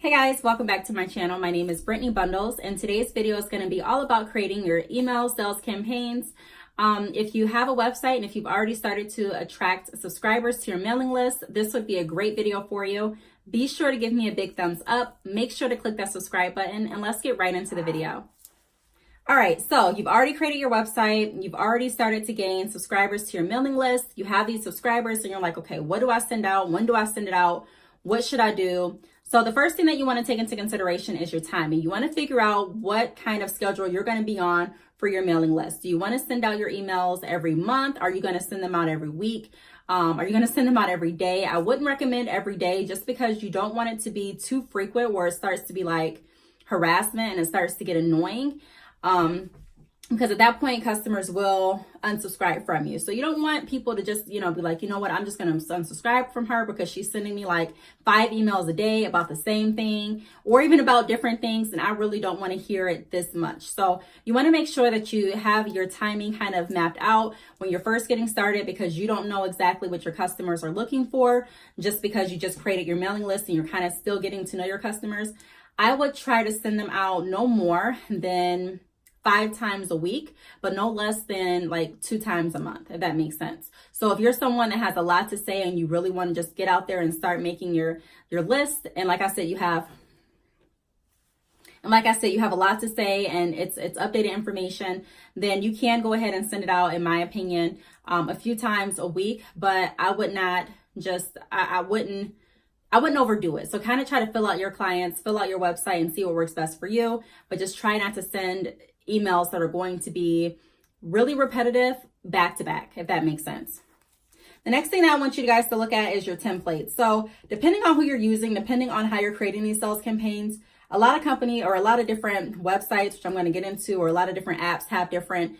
Hey guys, welcome back to my channel. My name is Brittany Bundles, and today's video is going to be all about creating your email sales campaigns. If you have a website and if you've already started to attract subscribers to your mailing list, this would be a great video for you. Be sure to give me a big thumbs up. Make sure to click that subscribe button, and let's get right into the video. All right, so you've already created your website. You've already started to gain subscribers to your mailing list. You have these subscribers and you're like, okay, what do I send out? When do I send it out? What should I do? So the first thing that you want to take into consideration is your timing. You want to figure out what kind of schedule you're going to be on for your mailing list. Do you want to send out your emails every month? Are you going to send them out every week? Are you going to send them out every day? I wouldn't recommend every day just because you don't want it to be too frequent where it starts to be like harassment and it starts to get annoying. Because at that point, customers will unsubscribe from you. So you don't want people to just, be like, you know what, I'm just going to unsubscribe from her because she's sending me like 5 emails a day about the same thing or even about different things. And I really don't want to hear it this much. So you want to make sure that you have your timing kind of mapped out when you're first getting started, because you don't know exactly what your customers are looking for just because you just created your mailing list and you're kind of still getting to know your customers. I would try to send them out no more than 5 times a week, but no less than like 2 times a month, if that makes sense. So if you're someone that has a lot to say and you really want to just get out there and start making your list, and like I said, you have a lot to say and it's updated information, then you can go ahead and send it out, in my opinion, a few times a week, but I would not just, I wouldn't overdo it. So kind of try to fill out your clients, fill out your website and see what works best for you, but just try not to send emails that are going to be really repetitive back to back, if that makes sense. The next thing that I want you guys to look at is your templates. So depending on who you're using, depending on how you're creating these sales campaigns, a lot of different websites, which I'm going to get into, or a lot of different apps have different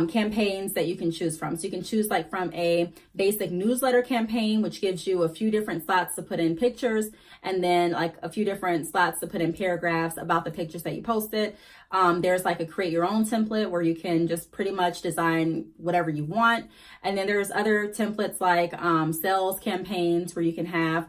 campaigns that you can choose from. So you can choose like from a basic newsletter campaign, which gives you a few different slots to put in pictures, and then like a few different slots to put in paragraphs about the pictures that you posted. There's like a create your own template where you can just pretty much design whatever you want. And then there's other templates like sales campaigns where you can have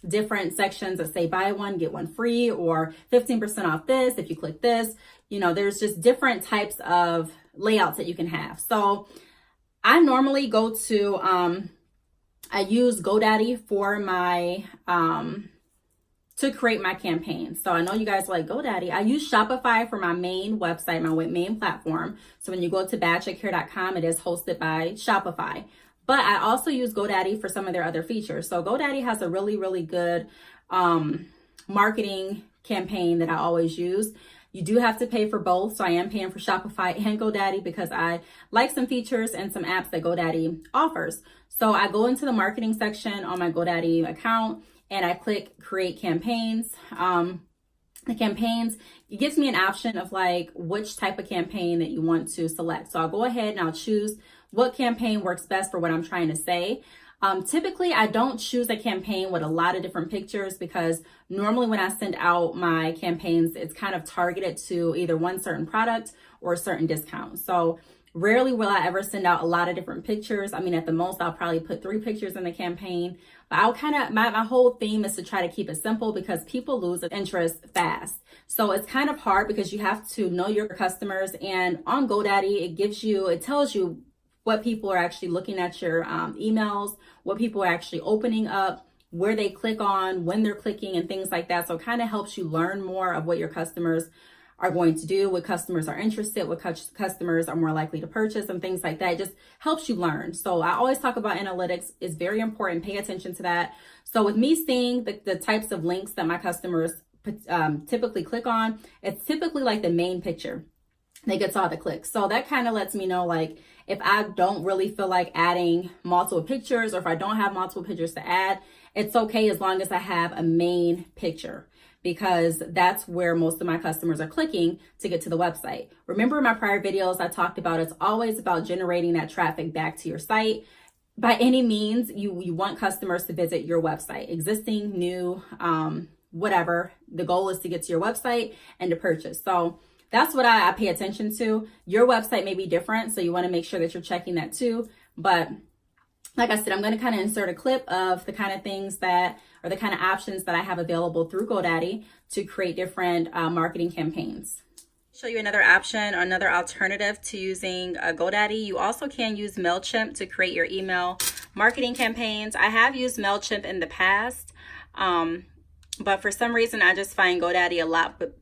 different sections that say buy one, get one free, or 15% off this if you click this. There's just different types of layouts that you can have. So I normally go to, I use GoDaddy for my, to create my campaign. So I know you guys like GoDaddy. I use Shopify for my main website, my main platform. So when you go to badcheckcare.com, it is hosted by Shopify. But I also use GoDaddy for some of their other features. So GoDaddy has a really, really good marketing campaign that I always use. You do have to pay for both. So I am paying for Shopify and GoDaddy because I like some features and some apps that GoDaddy offers. So I go into the marketing section on my GoDaddy account and I click create campaigns. The campaigns, it gives me an option of like which type of campaign that you want to select. So I'll go ahead and I'll choose what campaign works best for what I'm trying to say. Typically, I don't choose a campaign with a lot of different pictures because normally when I send out my campaigns, it's kind of targeted to either one certain product or a certain discount. So rarely will I ever send out a lot of different pictures. I mean, at the most, I'll probably put 3 pictures in the campaign. But I'll my whole theme is to try to keep it simple because people lose interest fast. So it's kind of hard because you have to know your customers. And on GoDaddy, it tells you what people are actually looking at your emails, what people are actually opening up, where they click on, when they're clicking, and things like that. So it kind of helps you learn more of what your customers are going to do, what customers are interested, what customers are more likely to purchase, and things like that. It just helps you learn. So I always talk about analytics. It's very important. Pay attention to that. So with me seeing the types of links that my customers typically click on, it's typically like the main picture that gets all the clicks. So that kind of lets me know, like, if I don't really feel like adding multiple pictures, or if I don't have multiple pictures to add, it's okay as long as I have a main picture, because that's where most of my customers are clicking to get to the website. Remember in my prior videos, I talked about it's always about generating that traffic back to your site. By any means, you want customers to visit your website, existing, new, whatever. The goal is to get to your website and to purchase. So that's what I pay attention to. Your website may be different, so you want to make sure that you're checking that too. But like I said, I'm going to kind of insert a clip of the kind of things that, or the kind of options that I have available through GoDaddy to create different marketing campaigns. Show you another option or another alternative to using GoDaddy. You also can use MailChimp to create your email marketing campaigns. I have used MailChimp in the past, but for some reason I just find GoDaddy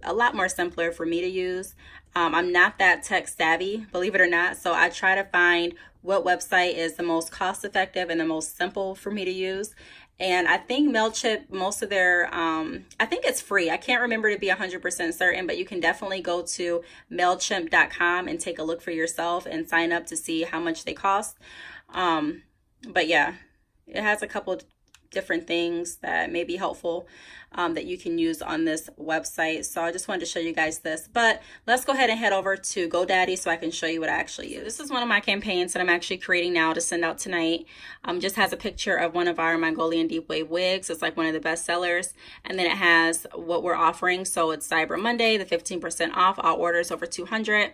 a lot more simpler for me to use. I'm not that tech savvy, believe it or not, so I try to find what website is the most cost effective and the most simple for me to use. And I think MailChimp, most of their, I think it's free. I can't remember to be 100% certain, but you can definitely go to MailChimp.com and take a look for yourself and sign up to see how much they cost. But yeah, it has a couple of different things that may be helpful that you can use on this website. So I just wanted to show you guys this, but let's go ahead and head over to GoDaddy so I can show you what I actually use. This is one of my campaigns that I'm actually creating now to send out tonight. Just has a picture of one of our Mongolian deep wave wigs. It's like one of the best sellers. And then it has what we're offering. So it's Cyber Monday, the 15% off all orders over 200.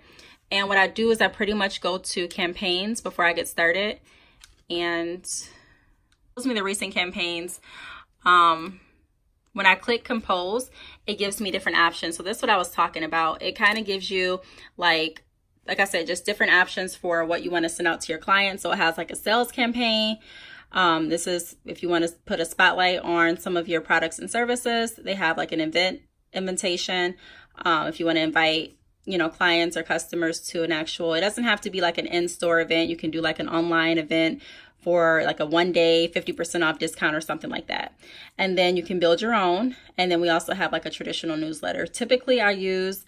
And what I do is I pretty much go to campaigns before I get started, and me the recent campaigns. When I click compose, it gives me different options. So this is what I was talking about. It kind of gives you like I said, just different options for what you want to send out to your clients. So it has like a sales campaign. This is if you want to put a spotlight on some of your products and services. They have like an event invitation. If you want to invite, you know, clients or customers to an actual, it doesn't have to be like an in-store event. You can do like an online event for like a 1-day 50% off discount or something like that. And then you can build your own. And then we also have like a traditional newsletter. Typically I really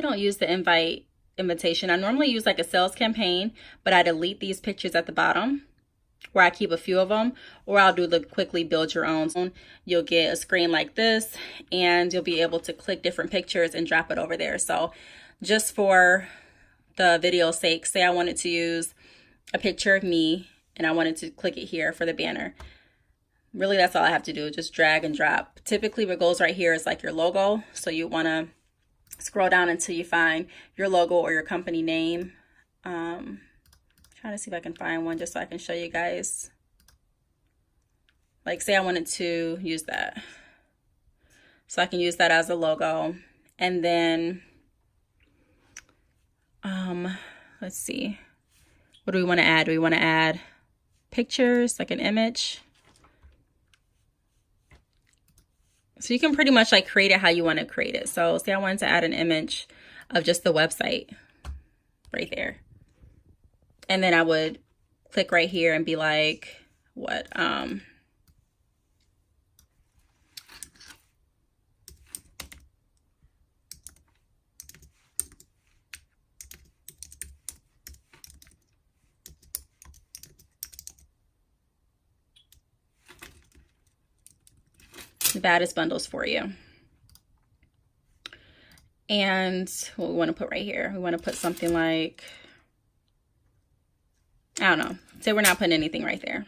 don't use the invitation. I normally use like a sales campaign, but I delete these pictures at the bottom where I keep a few of them, or I'll do the quickly build your own. You'll get a screen like this and you'll be able to click different pictures and drop it over there. So just for the video's sake, say I wanted to use a picture of me and I wanted to click it here for the banner. Really, that's all I have to do, just drag and drop. Typically what goes right here is like your logo. So you want to scroll down until you find your logo or your company name. Trying to see if I can find one just so I can show you guys. Like say I wanted to use that. So I can use that as a logo. And then let's see, what do we want to add? Do we want to add pictures, like an image? So you can pretty much like create it how you want to create it. So say I wanted to add an image of just the website right there. And then I would click right here and be like, what? The baddest bundles for you. And what we want to put right here, we want to put something like, I don't know, say we're not putting anything right there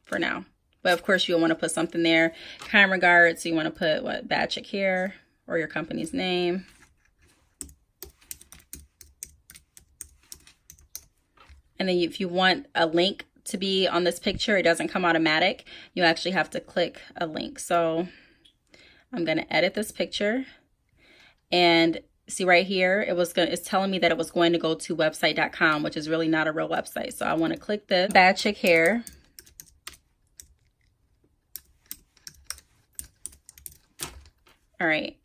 for now, but of course you'll want to put something there. Kind regards, so you want to put what, bad chick here, or your company's name. And then if you want a link to be on this picture, it doesn't come automatic. You actually have to click a link. So I'm going to edit this picture, and see right here, it's telling me that it was going to go to website.com, which is really not a real website. So I want to click the bad chick hair. All right.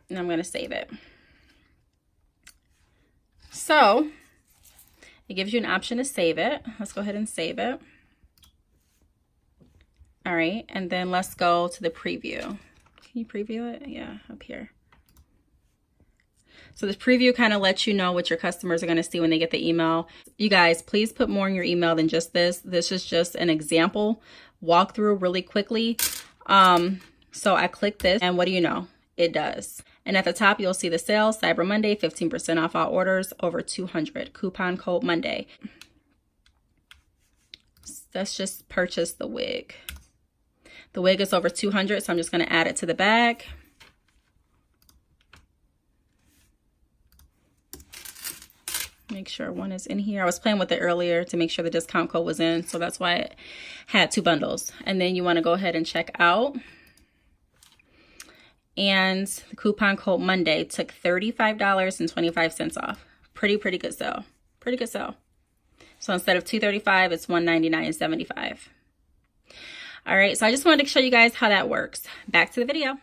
And I'm going to save it. So it gives you an option to save it. Let's go ahead and save it. All right. And then let's go to the preview. Can you preview it? Yeah, up here. So this preview kind of lets you know what your customers are going to see when they get the email. You guys, please put more in your email than just this. This is just an example walkthrough really quickly. So I click this, and what do you know? It does. And at the top, you'll see the sale, Cyber Monday, 15% off all orders over 200, coupon code Monday. Let's just purchase the wig. The wig is over 200, so I'm just going to add it to the bag. make sure one is in here. I was playing with it earlier to make sure the discount code was in, so that's why it had 2 bundles. And then you want to go ahead and check out. And the coupon code Monday took $35.25 off. Pretty good sale. Pretty good sale. So instead of $235, it's $199.75. All right, so I just wanted to show you guys how that works. Back to the video.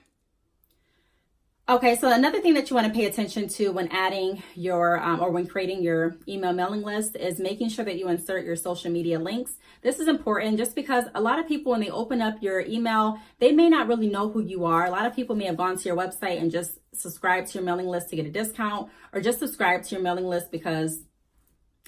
Okay, so another thing that you want to pay attention to when adding your or when creating your email mailing list is making sure that you insert your social media links. This is important just because a lot of people, when they open up your email, they may not really know who you are. A lot of people may have gone to your website and just subscribed to your mailing list to get a discount, or just subscribed to your mailing list because,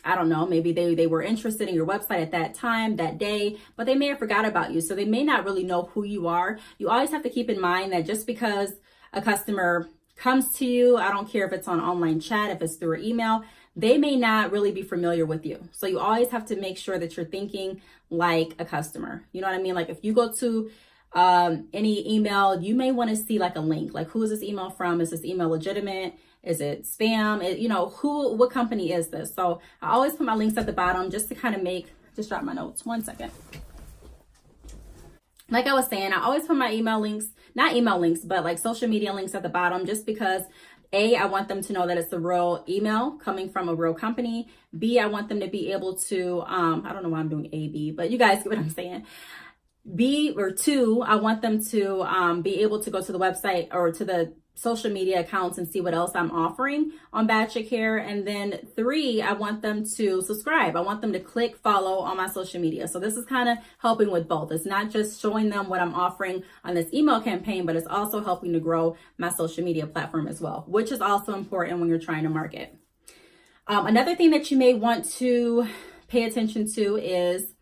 I don't know, maybe they were interested in your website at that time, that day, but they may have forgot about you. So they may not really know who you are. You always have to keep in mind that just because a customer comes to you, I don't care if it's on online chat, if it's through email, they may not really be familiar with you. So you always have to make sure that you're thinking like a customer. You know what I mean? Like if you go to any email, you may want to see like a link, like who is this email from? Is this email legitimate? Is it spam? You know, what company is this? So I always put my links at the bottom just to kind of just drop my notes. 1 second. Like I was saying, I always put my email links, not email links, but like social media links at the bottom, just because A, I want them to know that it's a real email coming from a real company. B, I want them to be able to, I don't know why I'm doing A, B, but you guys get what I'm saying. B or 2, I want them to be able to go to the website or to the social media accounts and see what else I'm offering on Bad Chick Hair. And then 3, I want them to subscribe. I want them to click follow on my social media. So this is kind of helping with both. It's not just showing them what I'm offering on this email campaign, but it's also helping to grow my social media platform as well, which is also important when you're trying to market. Another thing that you may want to pay attention to is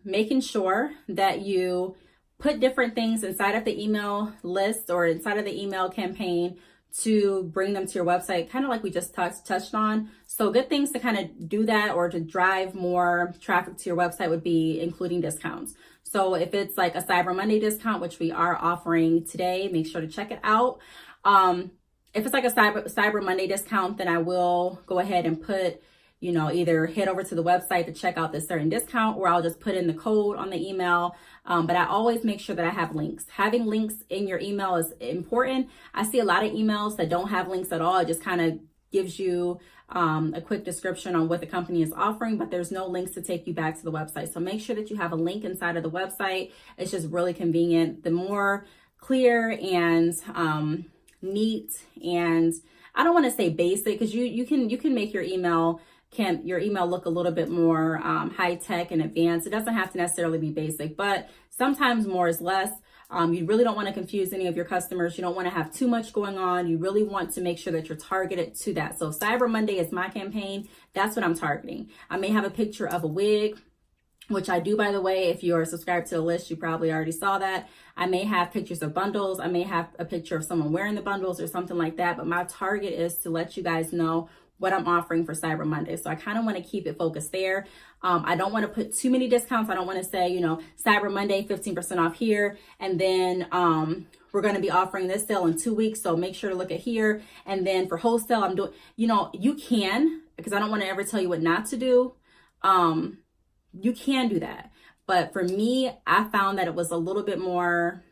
making sure that you put different things inside of the email list or inside of the email campaign to bring them to your website, kind of like we just touched on. So good things to kind of do that or to drive more traffic to your website would be including discounts. So if it's like a Cyber Monday discount, which we are offering today, make sure to check it out. If it's like a Cyber Monday discount, then I will go ahead and put, you know, either head over to the website to check out this certain discount, or I'll just put in the code on the email. But I always make sure that I have links. Having links in your email is important. I see a lot of emails that don't have links at all. It just kind of gives you a quick description on what the company is offering, but there's no links to take you back to the website. So make sure that you have a link inside of the website. It's just really convenient. The more clear and neat, and I don't want to say basic, because you can make your email look a little bit more high tech and advanced. It doesn't have to necessarily be basic, but sometimes more is less. You really don't want to confuse any of your customers. You don't want to have too much going on. You really want to make sure that you're targeted to that. So Cyber Monday is my campaign. That's what I'm targeting. I may have a picture of a wig, which I do, by the way. If you're subscribed to the list, you probably already saw that. I may have pictures of bundles. I may have a picture of someone wearing the bundles or something like that. But my target is to let you guys know what I'm offering for Cyber Monday. So I kind of want to keep it focused there. I don't want to put too many discounts. I don't want to say, you know, Cyber Monday, 15% off here. And then we're going to be offering this sale in 2 weeks. So make sure to look at here. And then for wholesale, I'm doing, you know, you can, because I don't want to ever tell you what not to do. You can do that. But for me, I found that it was a little bit more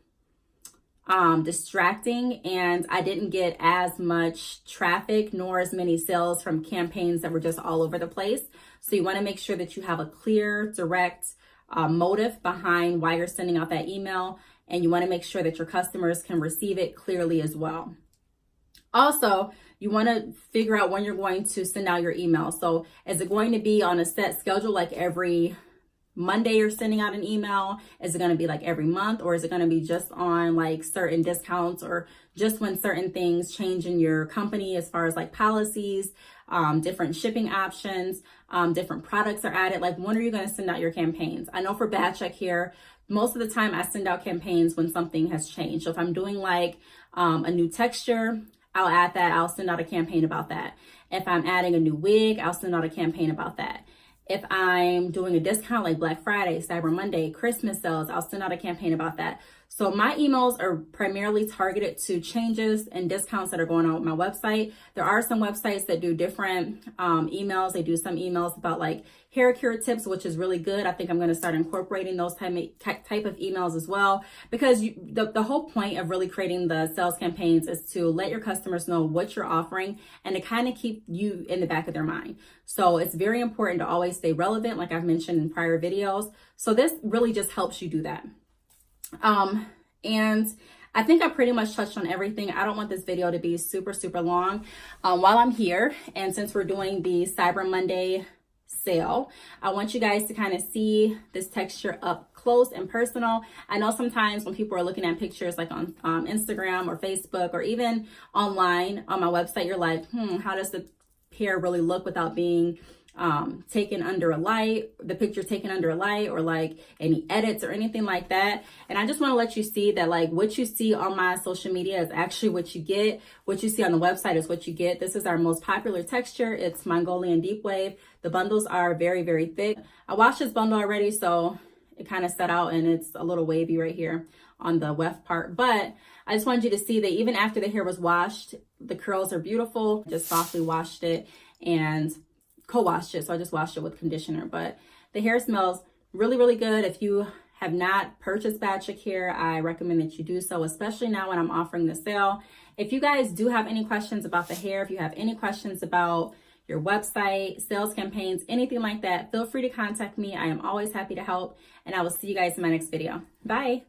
distracting, and I didn't get as much traffic nor as many sales from campaigns that were just all over the place. So you want to make sure that you have a clear, direct motive behind why you're sending out that email, and you want to make sure that your customers can receive it clearly as well. Also, you want to figure out when you're going to send out your email. So is it going to be on a set schedule, like every Monday you're sending out an email? Is it going to be like every month, or is it going to be just on like certain discounts, or just when certain things change in your company as far as like policies, different shipping options, different products are added? Like, when are you going to send out your campaigns? I know for Bad Chick Hair, most of the time I send out campaigns when something has changed. So if I'm doing like a new texture, I'll add that. I'll send out a campaign about that. If I'm adding a new wig, I'll send out a campaign about that. If I'm doing a discount like Black Friday, Cyber Monday, Christmas sales, I'll send out a campaign about that. So my emails are primarily targeted to changes and discounts that are going on with my website. There are some websites that do different emails. They do some emails about like hair care tips, which is really good. I think I'm going to start incorporating those type of emails as well, because the whole point of really creating the sales campaigns is to let your customers know what you're offering and to kind of keep you in the back of their mind. So it's very important to always stay relevant, like I've mentioned in prior videos. So this really just helps you do that. And I think I pretty much touched on everything. I don't want this video to be super long. While I'm here, and since we're doing the Cyber Monday sale, I want you guys to kind of see this texture up close and personal. I know sometimes when people are looking at pictures like on Instagram or Facebook or even online on my website, you're like, how does the hair really look without being taken under a light, the picture taken under a light, or like any edits or anything like that. And I just want to let you see that like what you see on my social media is actually what you get. What you see on the website is what you get. This is our most popular texture. It's Mongolian Deep Wave. The bundles are very thick. I washed this bundle already, so it kind of set out and it's a little wavy right here on the weft part. But I just wanted you to see that even after the hair was washed, the curls are beautiful. Just softly washed it and co-washed it, so I just washed it with conditioner. But the hair smells really good. If you have not purchased Bad Chick hair, I recommend that you do so, especially now when I'm offering the sale. If you guys do have any questions about the hair, if you have any questions about your website, sales campaigns, anything like that, feel free to contact me. I am always happy to help, and I will see you guys in my next video. Bye.